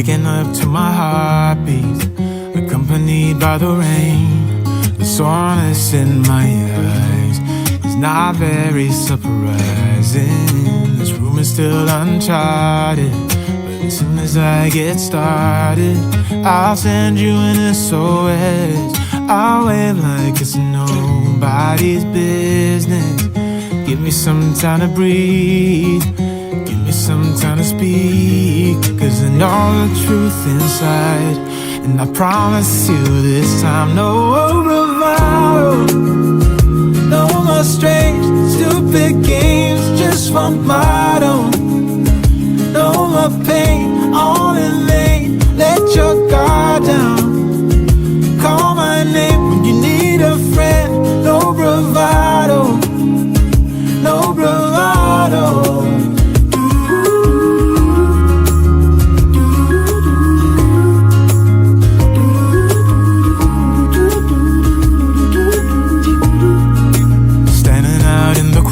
waking up to my heartbeat, accompanied by the rain. The soreness in my eyes is not very surprising. This room is still uncharted, but as soon as I get started, I'll send you an SOS. I'll wave like it's nobody's business. Give me some time to breathe, give me some time to speak, 'cause I know the truth inside. And I promise you this time, no bravado, no more strange, stupid games, just one motto. No more pain, all in vain, let your guard down. Call my name when you need a friend, no bravado, no bravado.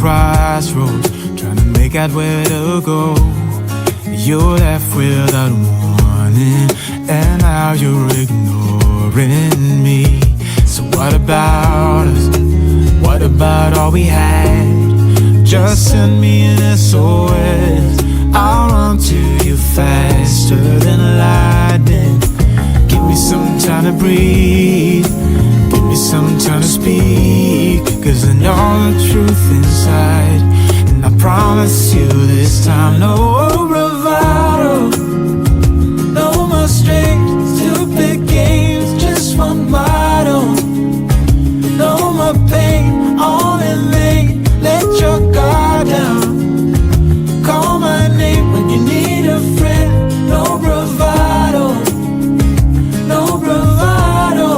Crossroads, trying to make out where to go. You left without warning, and now you're ignoring me. So what about us? What about all we had? Just send me an SOS. I'll run to you faster than lightning. Give me some time to breathe, give me some time to speak, 'cause I know the truth inside. And I promise you this time, no bravado, no more strange, stupid games, just one motto. No more pain, all in vain, let your guard down. Call my name when you need a friend, no bravado, no bravado.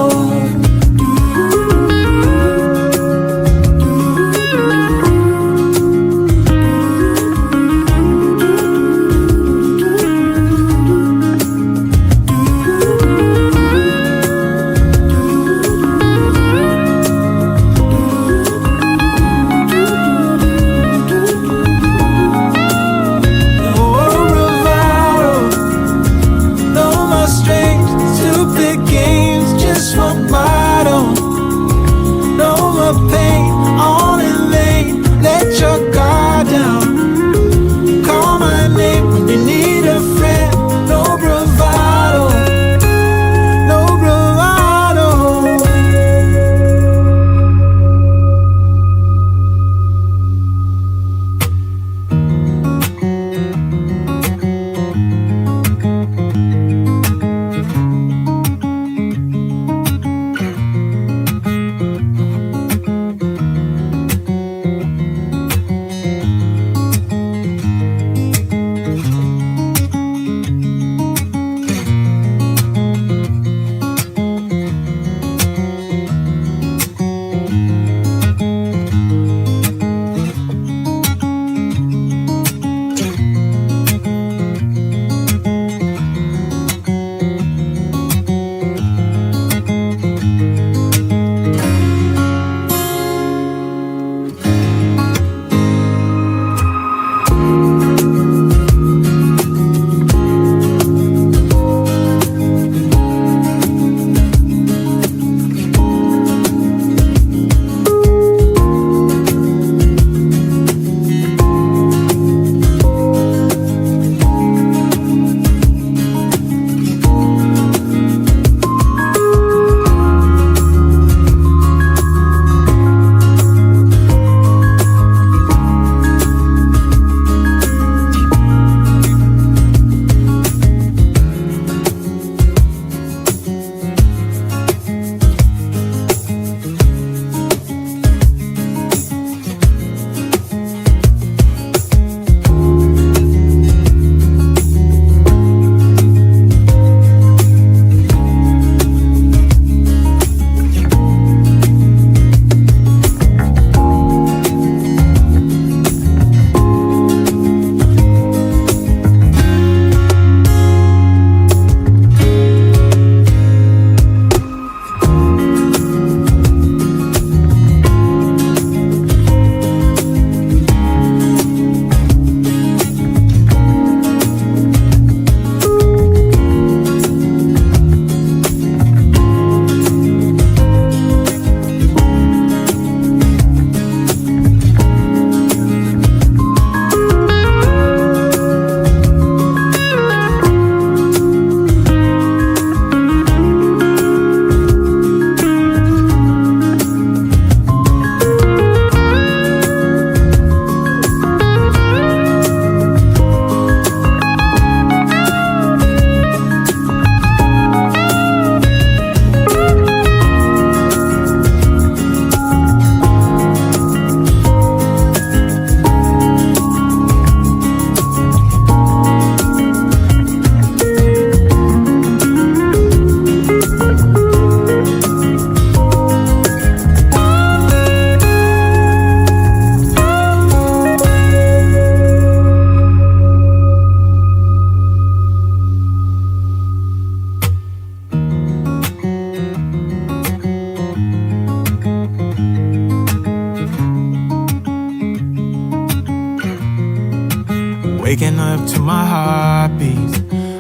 Waking up to my heartbeats,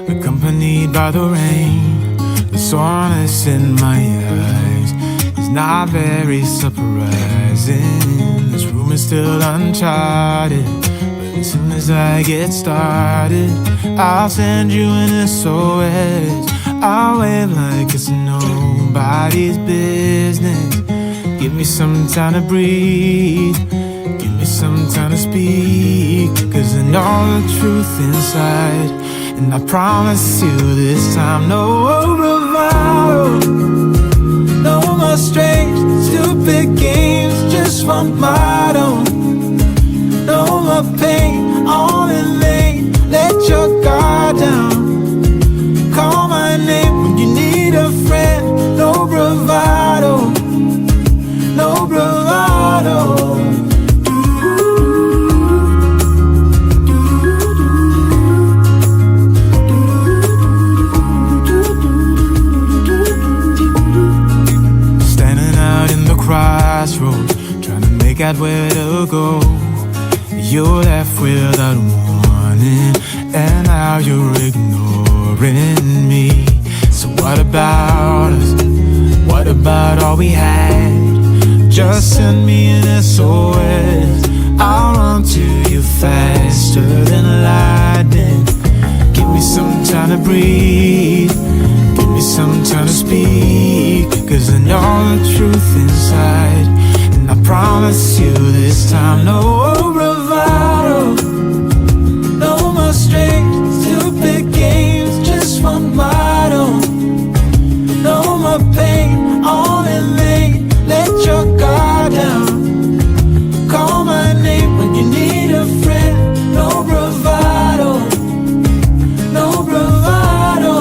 accompanied by the rain. The soreness in my eyes is not very surprising. This room is still uncharted, but as soon as I get started, I'll send you an SOS. I'll wave like it's nobody's business. Give me some time to breathe, give me some time to speak, 'cause I know the truth inside. And I promise you this time, no bravado, no more strange, stupid games, just one motto. No more pain, all in vain, let your guard down. Call my name when you need a friend, no bravado, no bravado. Crossroads, trying to make out where to go. You left without warning, and now you're ignoring me. So what about us? What about all we had? Just send me an SOS. I'll run to you faster than lightning. Give me some time to breathe, give me some time to speak, 'cause I know the truth inside. And I promise you this time, no bravado, no more strange, stupid games, just one motto. No more pain, all in vain, let your guard down. Call my name when you need a friend, no bravado, no bravado.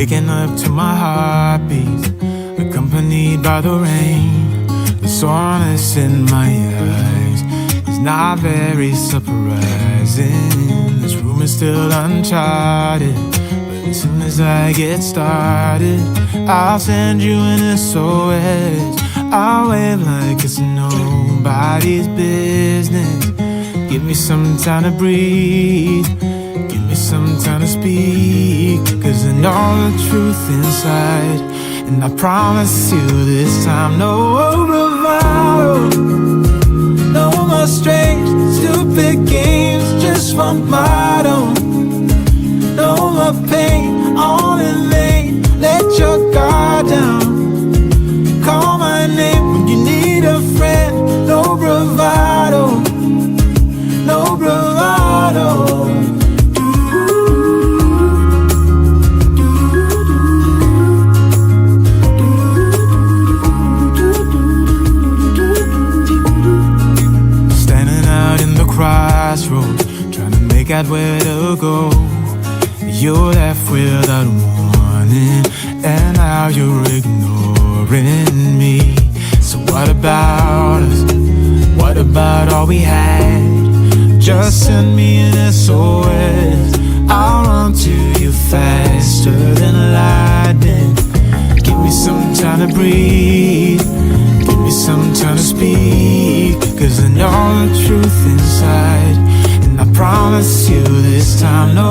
Waking up to my heartbeat, accompanied by the rain. The soreness in my eyes is not very surprising. This room is still uncharted, but as soon as I get started, I'll send you an SOS. I'll wave like it's nobody's business. Give me some time to breathe, give me some time to speak, 'cause I know the truth inside, and I promise you this time, no bravado, no more strange, stupid games, just one motto. No more pain, all in vain, let your guard down. Call my name when you need a friend, no bravado, no bravado. Crossroads, trying to make out where to go. You're left without warning, and now you're ignoring me. So what about us? What about all we had? Just send me an SOS. I'll run to you faster than lightning. Give me some time to breathe, give me some time to speak, 'cause I know the truth inside, and I promise you this time, no